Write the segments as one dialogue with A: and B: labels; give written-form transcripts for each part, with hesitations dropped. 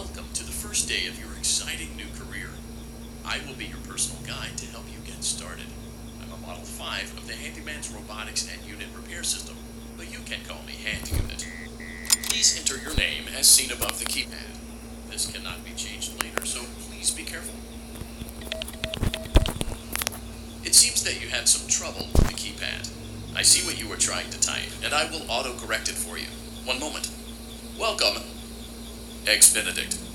A: Welcome to the first day of your exciting new career. I will be your personal guide to help you get started. I'm a Model 5 of the Handyman's Robotics and Unit Repair System, but you can call me Hand Unit. Please enter your name as seen above the keypad. This cannot be changed later, so please be careful. It seems that you had some trouble with the keypad. I see what you were trying to type, and I will auto-correct it for you. One moment. Welcome, Ex-Benedict.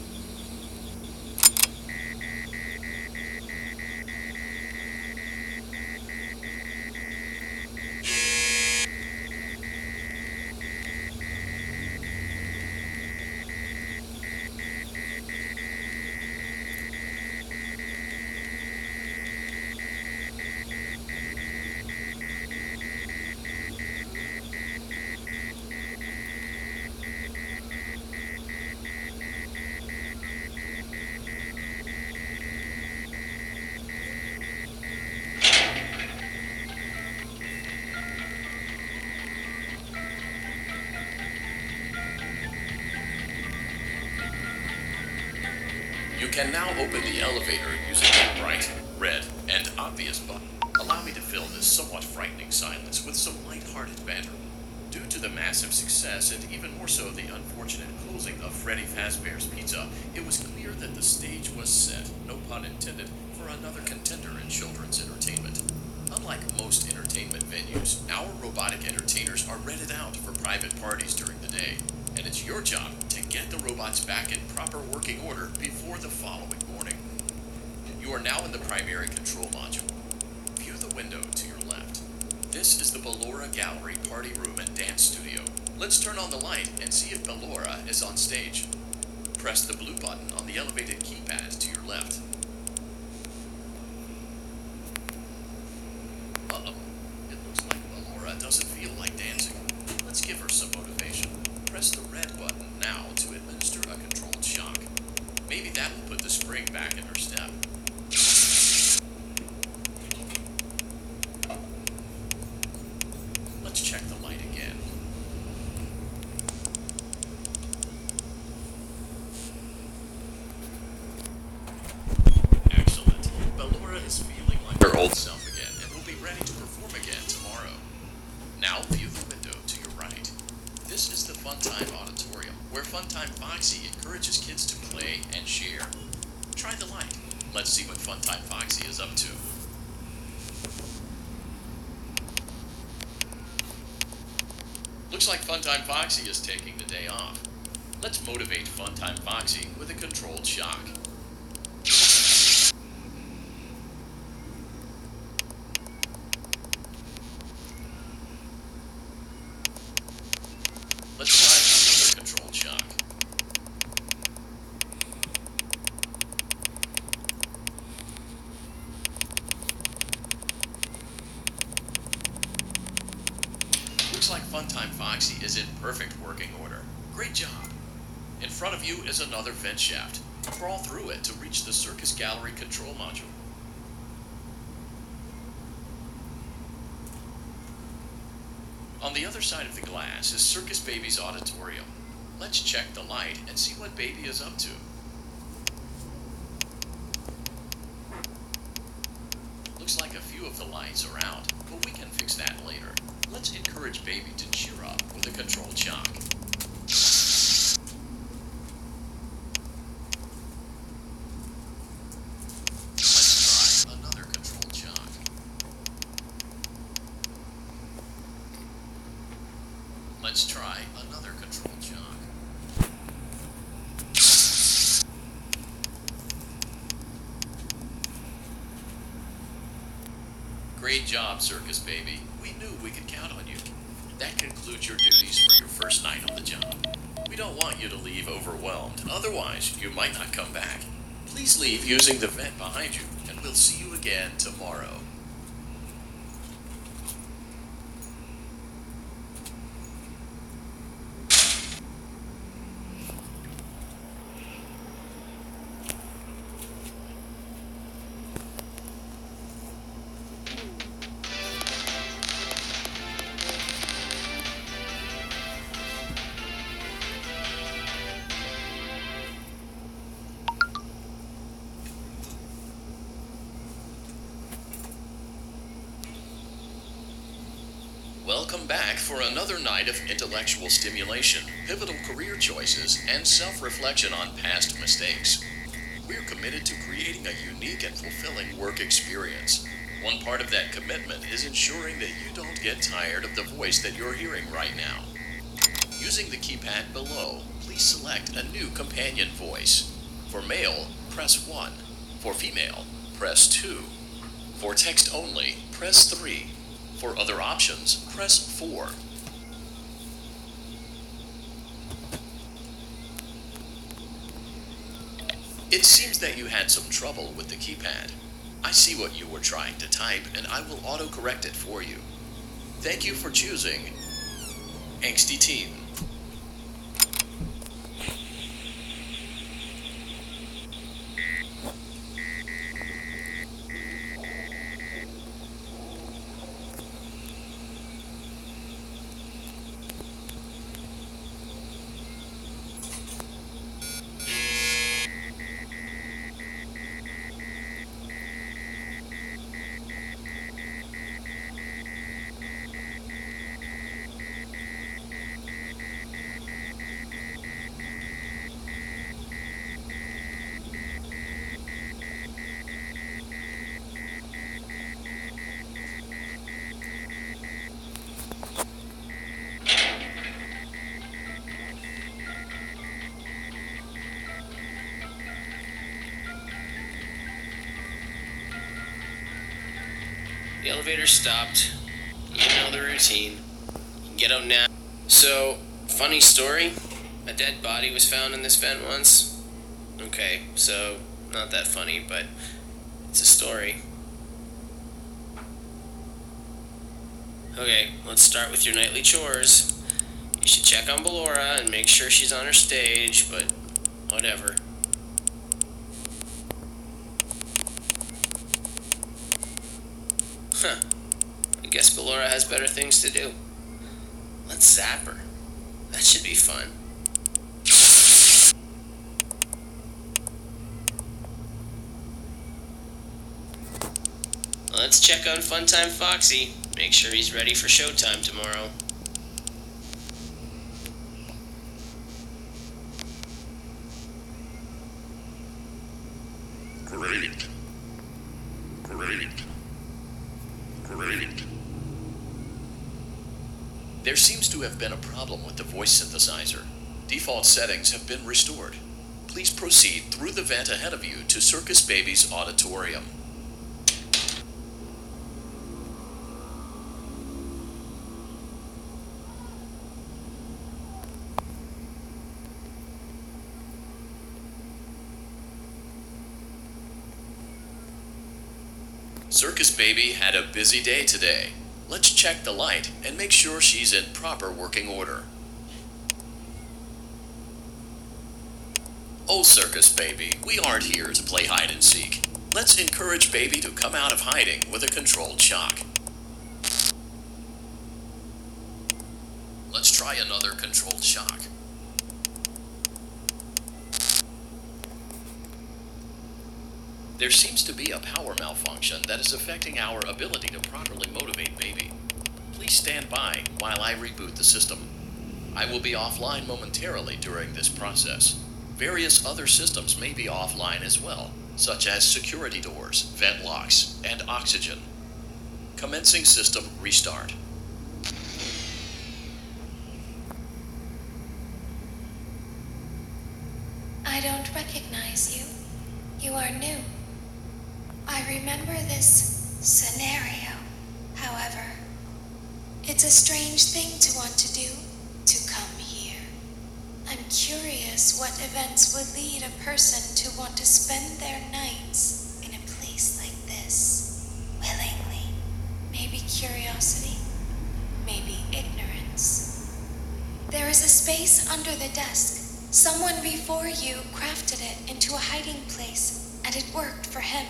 A: You can now open the elevator using a bright, red, and obvious button. Allow me to fill this somewhat frightening silence with some light-hearted banter. Due to the massive success, and even more so the unfortunate closing of Freddy Fazbear's Pizza, it was clear that the stage was set, no pun intended, for another contender in children's entertainment. Unlike most entertainment venues, our robotic entertainers are rented out for private parties during the day, and it's your job to get the robots back in proper working order before the following morning. You are now in the primary control module. View the window to your left. This is the Ballora Gallery Party Room and Dance Studio. Let's turn on the light and see if Ballora is on stage. Press the blue button on the elevated keypad to your left. Uh-oh. It looks like Ballora doesn't feel like dancing. Let's give her some motivation. Press the red button now to administer a controlled shock. Maybe that will put the spring back in her step. Let's check the light again. Excellent. Ballora is feeling like her old self again and will be ready to perform again tomorrow. Now view the window to your right. This is the Funtime Auditorium, where Funtime Foxy encourages kids to play and share. Try the light. Let's see what Funtime Foxy is up to. Looks like Funtime Foxy is taking the day off. Let's motivate Funtime Foxy with a controlled shock. Let's try another controlled shock. Looks like Funtime Foxy is in perfect working order. Great job. In front of you is another vent shaft. Crawl through it to reach the Circus Gallery control module. On the other side of the glass is Circus Baby's auditorium. Let's check the light and see what Baby is up to. Looks like a few of the lights are out, but we can fix that later. Let's encourage Baby to cheer up with a controlled shock. Let's try another controlled shock. Let's try another controlled shock. Great job, Circus Baby. We knew we could count on you. That concludes your duties for your first night on the job. We don't want you to leave overwhelmed, otherwise you might not come back. Please leave using the vent behind you, and we'll see you again tomorrow. Welcome back for another night of intellectual stimulation, pivotal career choices, and self-reflection on past mistakes. We're committed to creating a unique and fulfilling work experience. One part of that commitment is ensuring that you don't get tired of the voice that you're hearing right now. Using the keypad below, please select a new companion voice. For male, press 1. For female, press 2. For text only, press 3. For other options, press 4. It seems that you had some trouble with the keypad. I see what you were trying to type, and I will autocorrect it for you. Thank you for choosing Angsty Teen.
B: The elevator stopped. You know the routine. You can get out now. So, funny story. A dead body was found in this vent once. Okay, so, not that funny, but it's a story. Okay, let's start with your nightly chores. You should check on Ballora and make sure she's on her stage, but whatever. Huh. I guess Ballora has better things to do. Let's zap her. That should be fun. Let's check on Funtime Foxy. Make sure he's ready for showtime tomorrow.
A: Great. There seems to have been a problem with the voice synthesizer. Default settings have been restored. Please proceed through the vent ahead of you to Circus Baby's auditorium. Circus Baby had a busy day today. Let's check the light and make sure she's in proper working order. Oh, Circus Baby, we aren't here to play hide and seek. Let's encourage Baby to come out of hiding with a controlled shock. Let's try another controlled shock. There seems to be a power malfunction that is affecting our ability to properly motivate Baby. Please stand by while I reboot the system. I will be offline momentarily during this process. Various other systems may be offline as well, such as security doors, vent locks, and oxygen. Commencing system restart.
C: I don't recognize you. You are new. I remember this scenario, however. It's a strange thing to want to do, to come here. I'm curious what events would lead a person to want to spend their nights in a place like this, willingly. Maybe curiosity, maybe ignorance. There is a space under the desk. Someone before you crafted it into a hiding place, and it worked for him.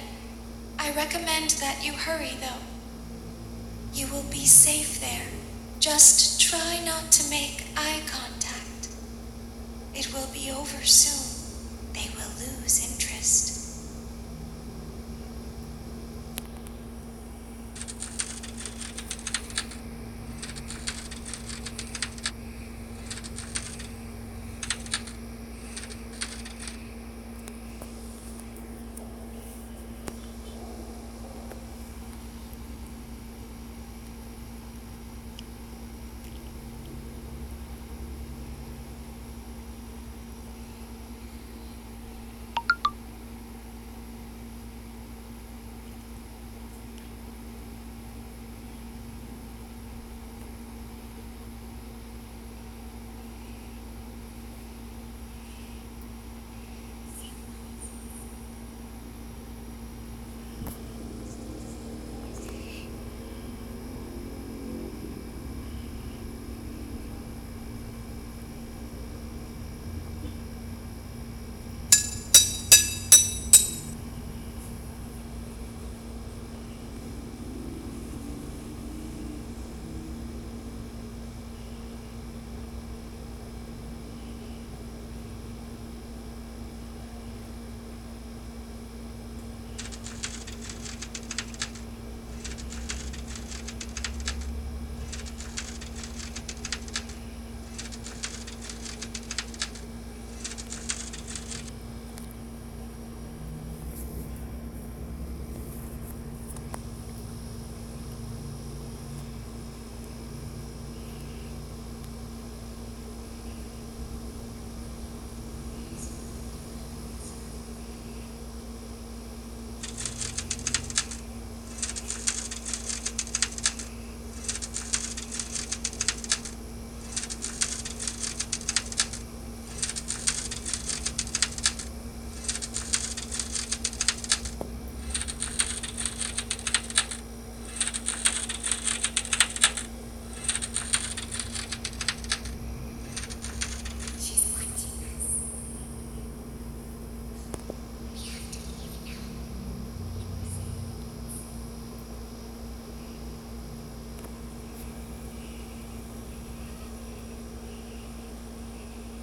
C: I recommend that you hurry, though. You will be safe there. Just try not to make eye contact. It will be over soon. They will lose interest.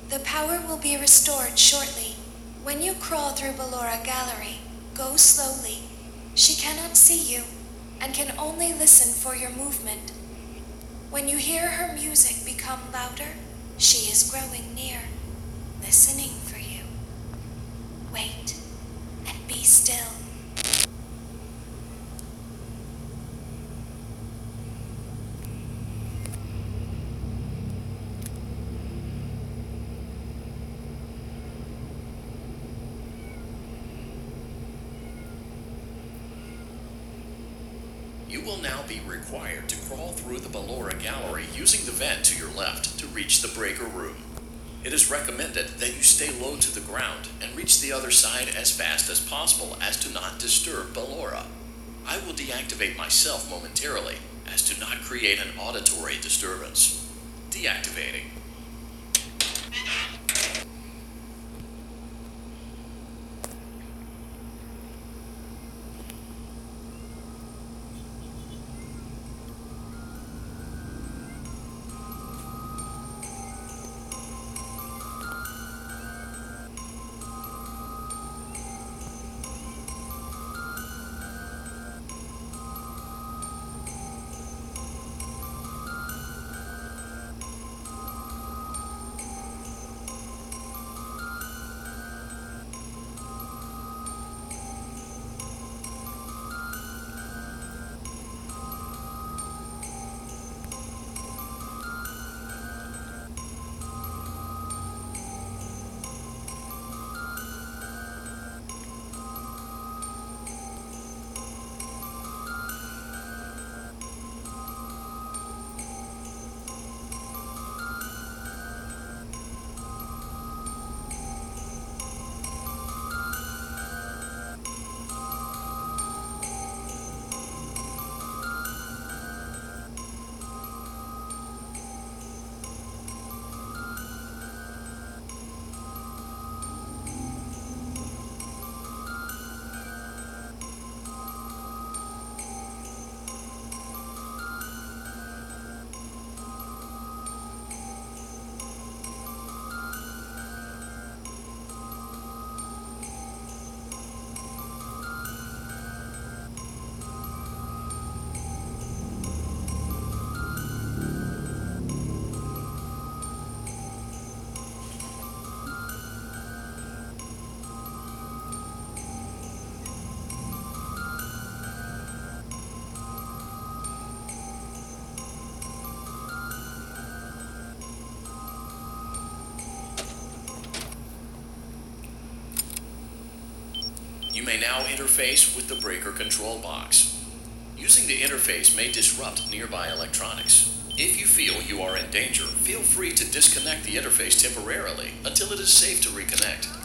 C: The power will be restored shortly. When you crawl through Ballora Gallery, go slowly. She cannot see you and can only listen for your movement. When you hear her music become louder, she is growing near, listening for you. Wait and be still.
A: You will now be required to crawl through the Ballora Gallery using the vent to your left to reach the breaker room. It is recommended that you stay low to the ground and reach the other side as fast as possible as to not disturb Ballora. I will deactivate myself momentarily as to not create an auditory disturbance. Deactivating. You may now interface with the breaker control box. Using the interface may disrupt nearby electronics. If you feel you are in danger, feel free to disconnect the interface temporarily until it is safe to reconnect.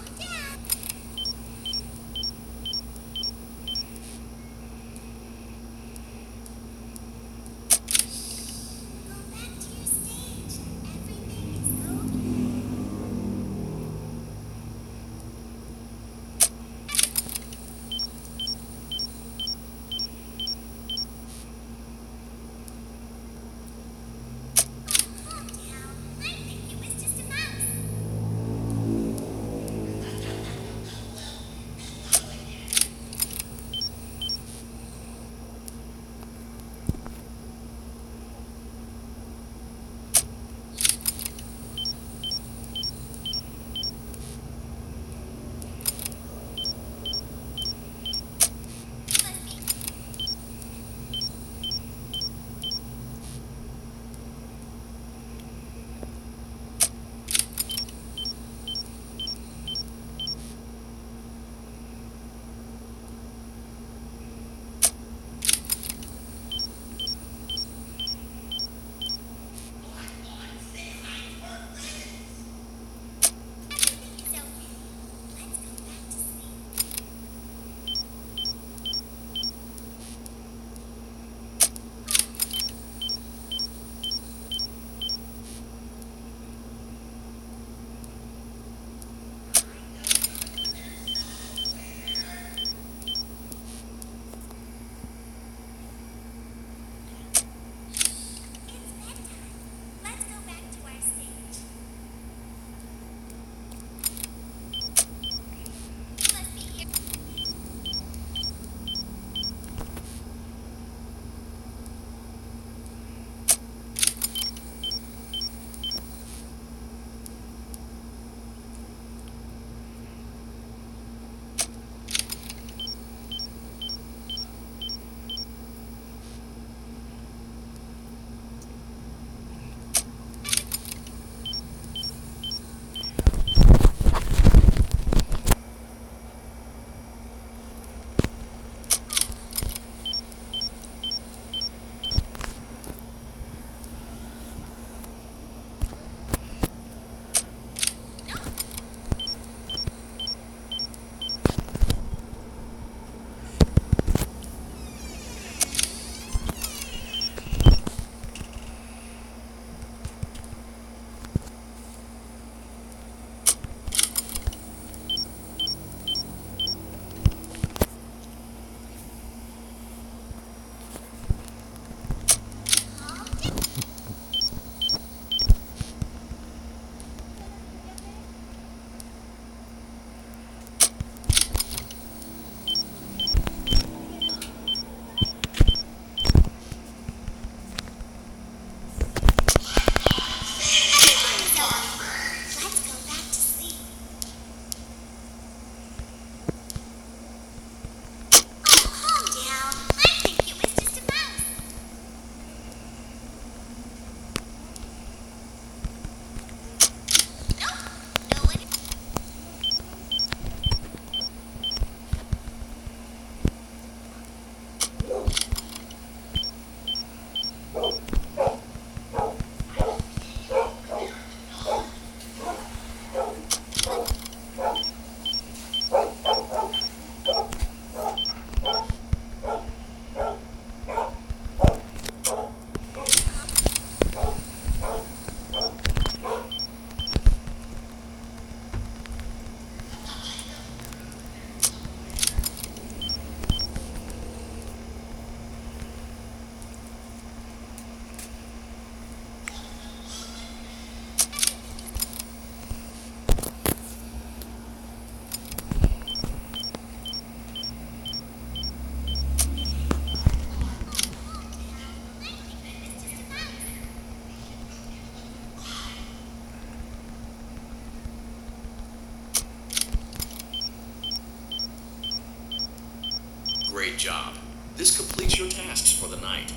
A: Great job. This completes your tasks for the night.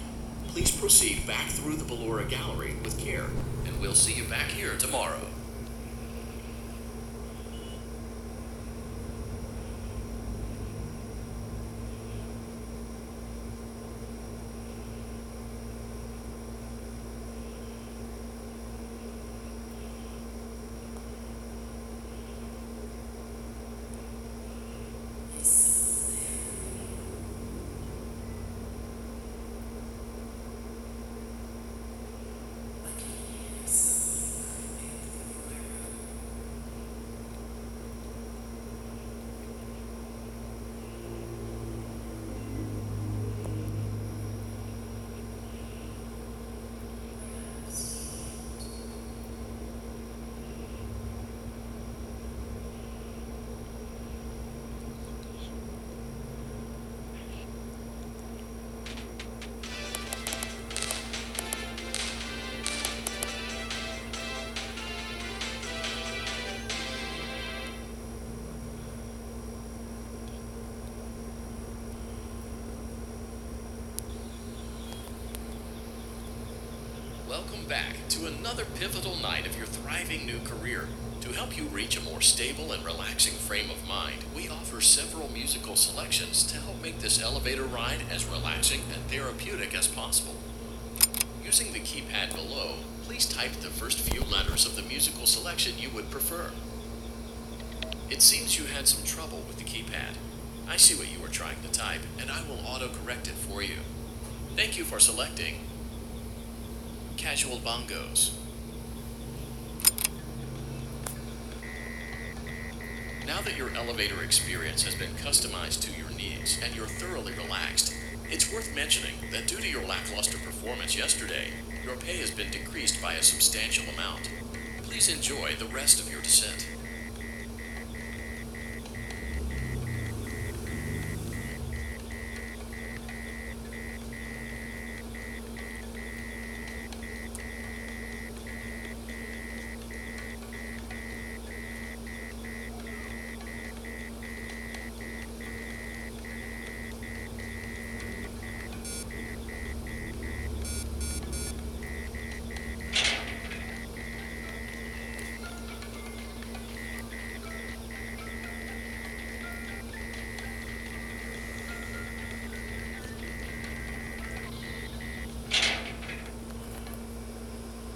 A: Please proceed back through the Ballora Gallery with care, and we'll see you back here tomorrow. Welcome back to another pivotal night of your thriving new career. To help you reach a more stable and relaxing frame of mind, we offer several musical selections to help make this elevator ride as relaxing and therapeutic as possible. Using the keypad below, please type the first few letters of the musical selection you would prefer. It seems you had some trouble with the keypad. I see what you were trying to type, and I will auto-correct it for you. Thank you for selecting Casual Bongos. Now that your elevator experience has been customized to your needs and you're thoroughly relaxed, it's worth mentioning that due to your lackluster performance yesterday, your pay has been decreased by a substantial amount. Please enjoy the rest of your descent.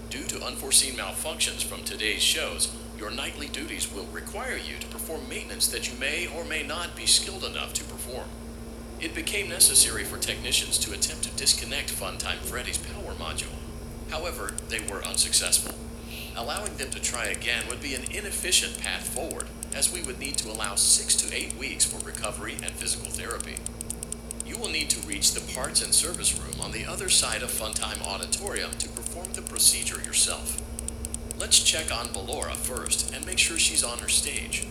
A: Due to unforeseen malfunctions from today's shows, your nightly duties will require you to perform maintenance that you may or may not be skilled enough to perform. It became necessary for technicians to attempt to disconnect Funtime Freddy's power module. However, they were unsuccessful. Allowing them to try again would be an inefficient path forward, as we would need to allow 6 to 8 weeks for recovery and physical therapy. You will need to reach the parts and service room on the other side of Funtime Auditorium to perform the procedure yourself. Let's check on Ballora first and make sure she's on her stage.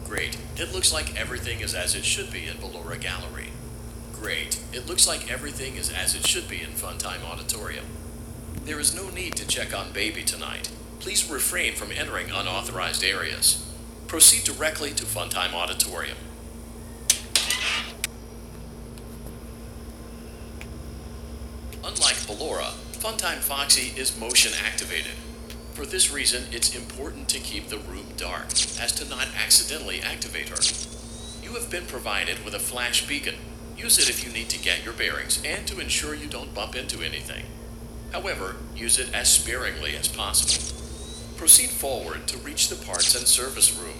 A: Great. It looks like everything is as it should be in Ballora Gallery. Great. It looks like everything is as it should be in Funtime Auditorium. There is no need to check on Baby tonight. Please refrain from entering unauthorized areas. Proceed directly to Funtime Auditorium. Unlike Ballora, Funtime Foxy is motion activated. For this reason, it's important to keep the room dark, as to not accidentally activate her. You have been provided with a flash beacon. Use it if you need to get your bearings and to ensure you don't bump into anything. However, use it as sparingly as possible. Proceed forward to reach the parts and service room.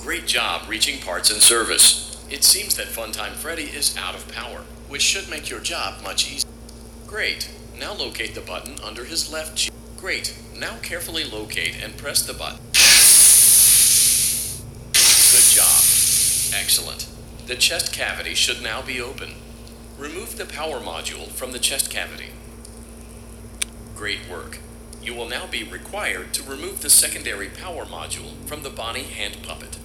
A: Great job reaching parts and service. It seems that Funtime Freddy is out of power, which should make your job much easier. Great. Now locate the button under his left cheek. Great. Now carefully locate and press the button. Good job. Excellent. The chest cavity should now be open. Remove the power module from the chest cavity. Great work. You will now be required to remove the secondary power module from the Bonnie hand puppet.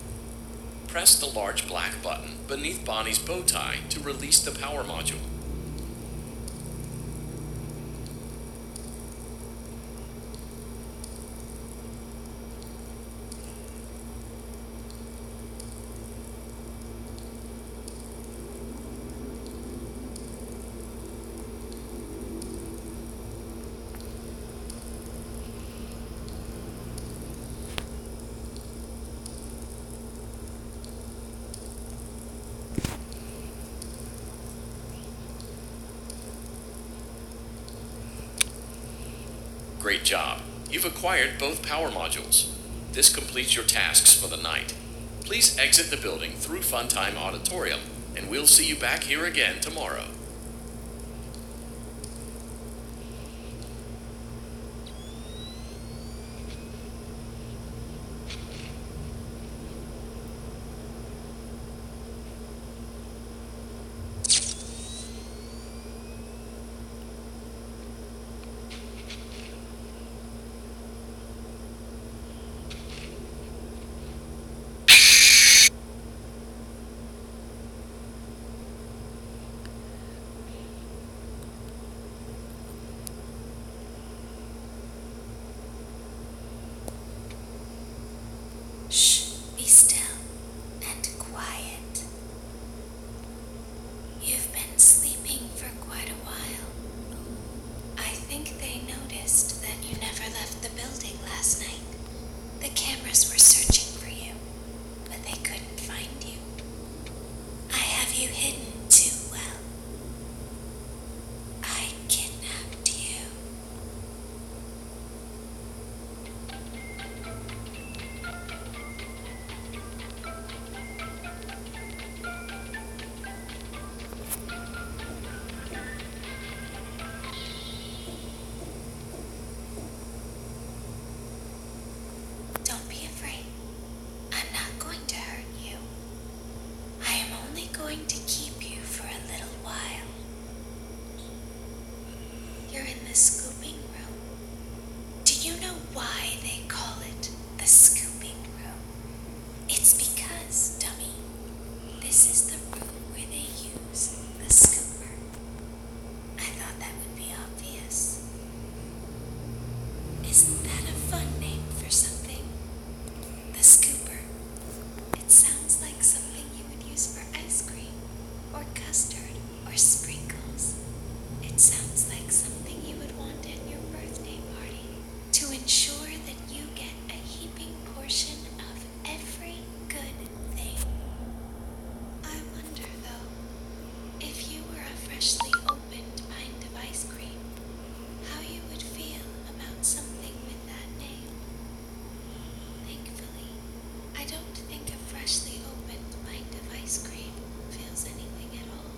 A: Press the large black button beneath Bonnie's bow tie to release the power module. Great job. You've acquired both power modules. This completes your tasks for the night. Please exit the building through Funtime Auditorium, and we'll see you back here again tomorrow.
C: Shh, be still and quiet. You've been sleeping for quite a while. I think they noticed that you never left the building last night. The cameras were searching for you, but they couldn't find you. I have you hidden too well. I kidnapped you. Don't be afraid. I'm not going to hurt you. I am only going to keep you for a little while. You're in the scooping room. Do you know why they call it the scooping room? It's because, dummy, this is the room where they use the scooper. I thought that would be obvious. Isn't that a fun name for something? The scooper. It sounds like something you would use for ice cream, or custard, or sprinkles. It sounds like something you would want at your birthday party to ensure that you get a heaping portion of every good thing. I wonder, though, if you were a freshly opened pint of ice cream, how you would feel about something with that name. Thankfully, I don't think a freshly opened pint of ice cream feels anything at all.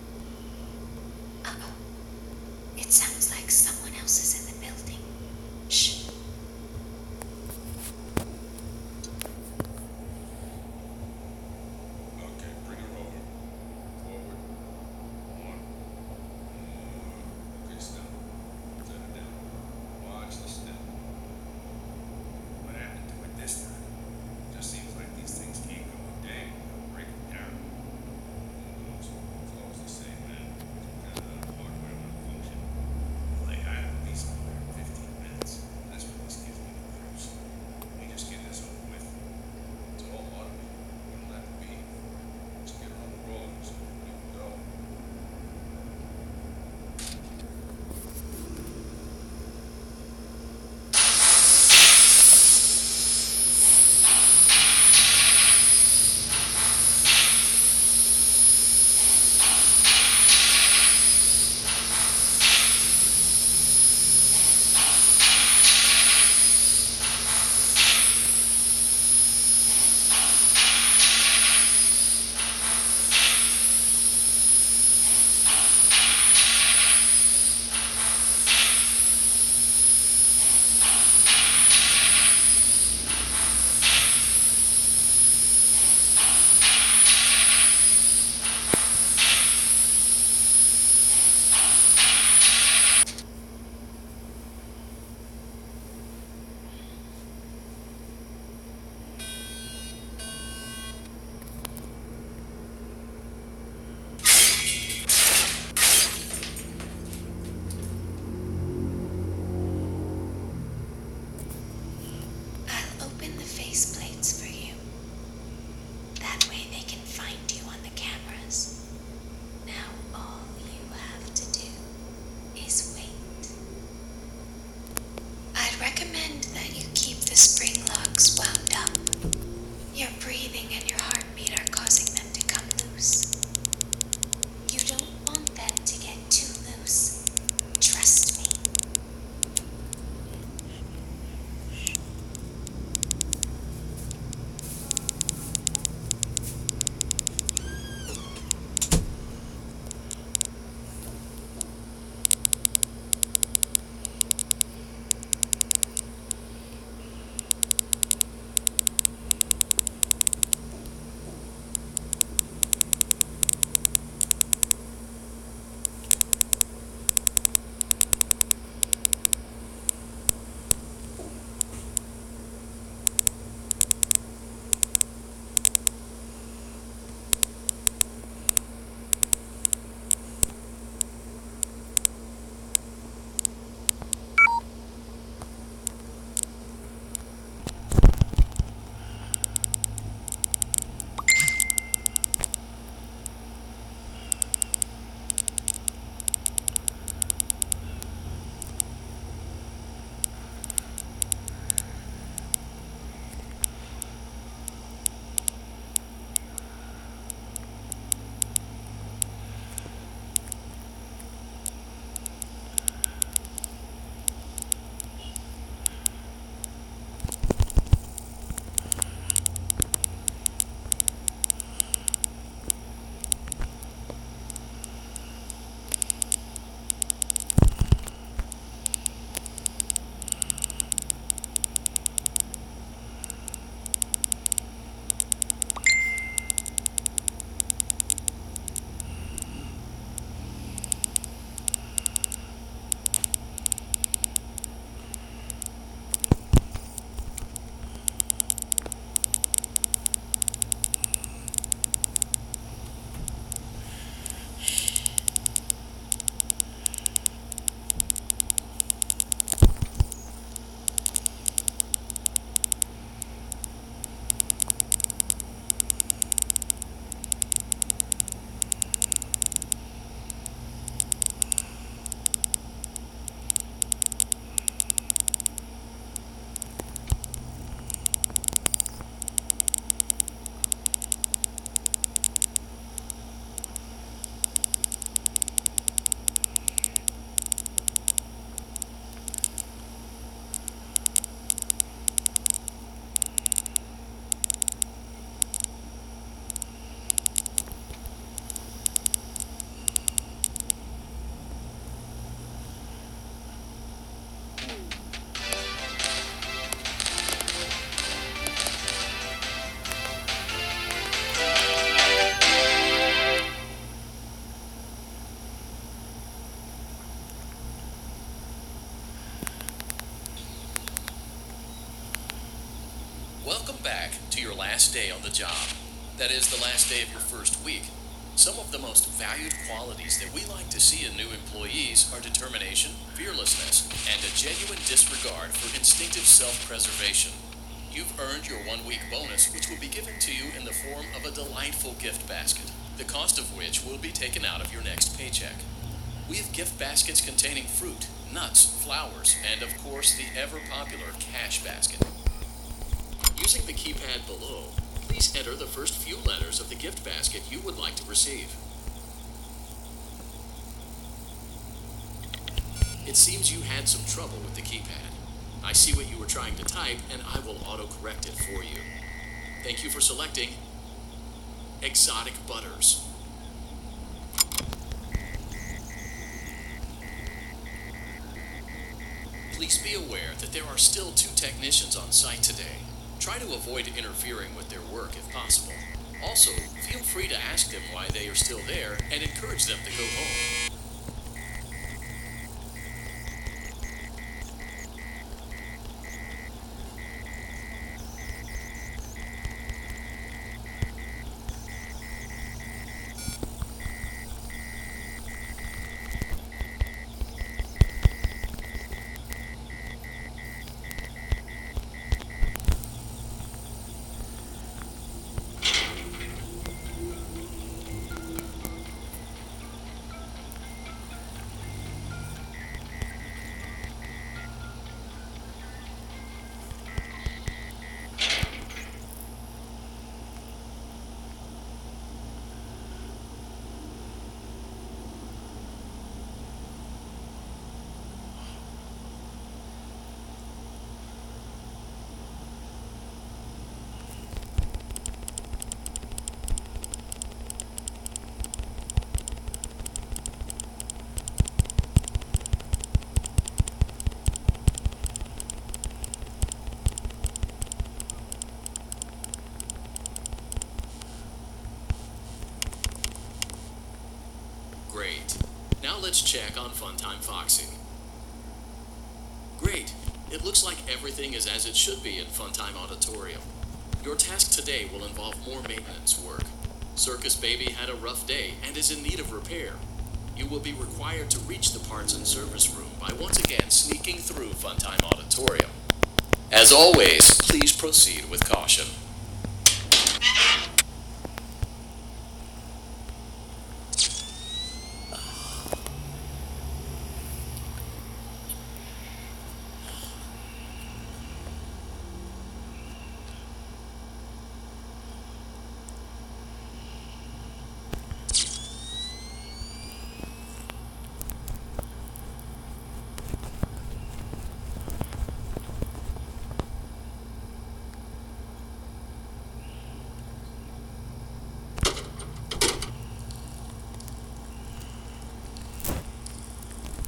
C: Uh-oh. It sounds like someone else is in the building. Shh.
D: Okay, bring her over. Forward. One. Okay, stop. Set it down. Watch the step. What happened to it this time? Just seems like these things keep going. Dang.
A: back to your last day on the job. That is, the last day of your first week. Some of the most valued qualities that we like to see in new employees are determination, fearlessness, and a genuine disregard for instinctive self-preservation. You've earned your 1-week bonus, which will be given to you in the form of a delightful gift basket, the cost of which will be taken out of your next paycheck. We have gift baskets containing fruit, nuts, flowers, and of course the ever-popular cash basket. Using the keypad below, please enter the first few letters of the gift basket you would like to receive. It seems you had some trouble with the keypad. I see what you were trying to type, and I will auto-correct it for you. Thank you for selecting Exotic Butters. Please be aware that there are still 2 technicians on site today. Try to avoid interfering with their work if possible. Also, feel free to ask them why they are still there and encourage them to go home. Great. Now let's check on Funtime Foxy. Great. It looks like everything is as it should be in Funtime Auditorium. Your task today will involve more maintenance work. Circus Baby had a rough day and is in need of repair. You will be required to reach the parts and service room by once again sneaking through Funtime Auditorium. As always, please proceed with caution.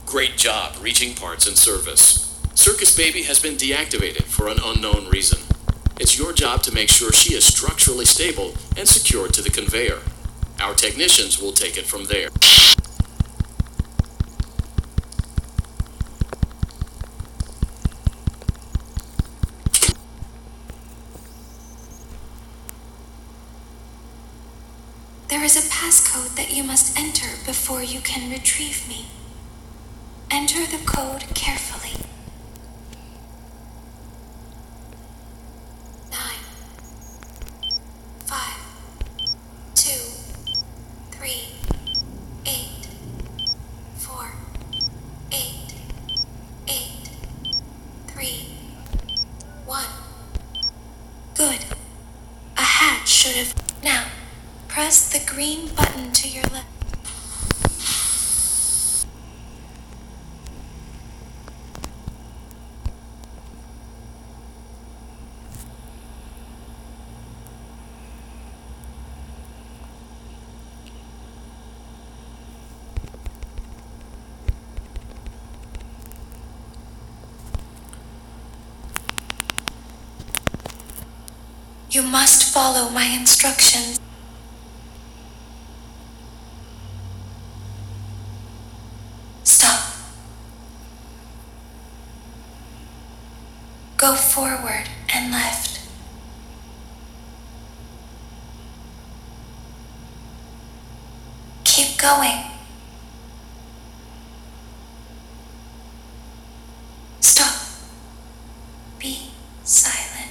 A: Great job reaching parts and service. Circus Baby has been deactivated for an unknown reason. It's your job to make sure she is structurally stable and secured to the conveyor. Our technicians will take it from there.
C: There is a passcode that you must enter before you can retrieve me. Enter the code carefully. 9, 5, 2, 3, 8, 4, 8, 8, 3, 1. Good. A hatch should have... Now, press the green button to your left. You must follow my instructions. Stop. Go forward and left. keep going. Stop. Be silent.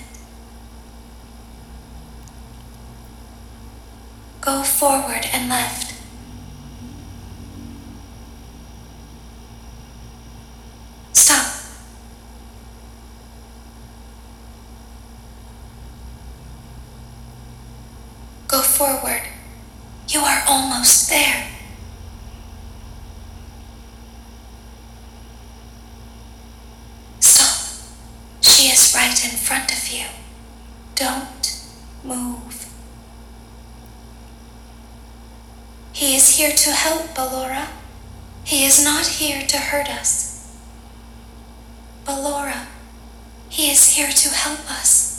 C: Go forward and left. Stop. Go forward. You are almost there. Stop. She is right in front of you. Don't move. He is here to help, Ballora. He is not here to hurt us. Ballora, he is here to help us.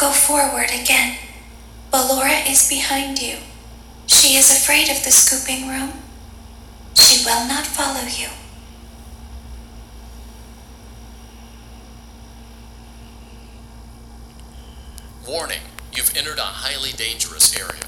C: Go forward again. Ballora is behind you. She is afraid of the scooping room. She will not follow you.
A: Warning, you've entered a highly dangerous area.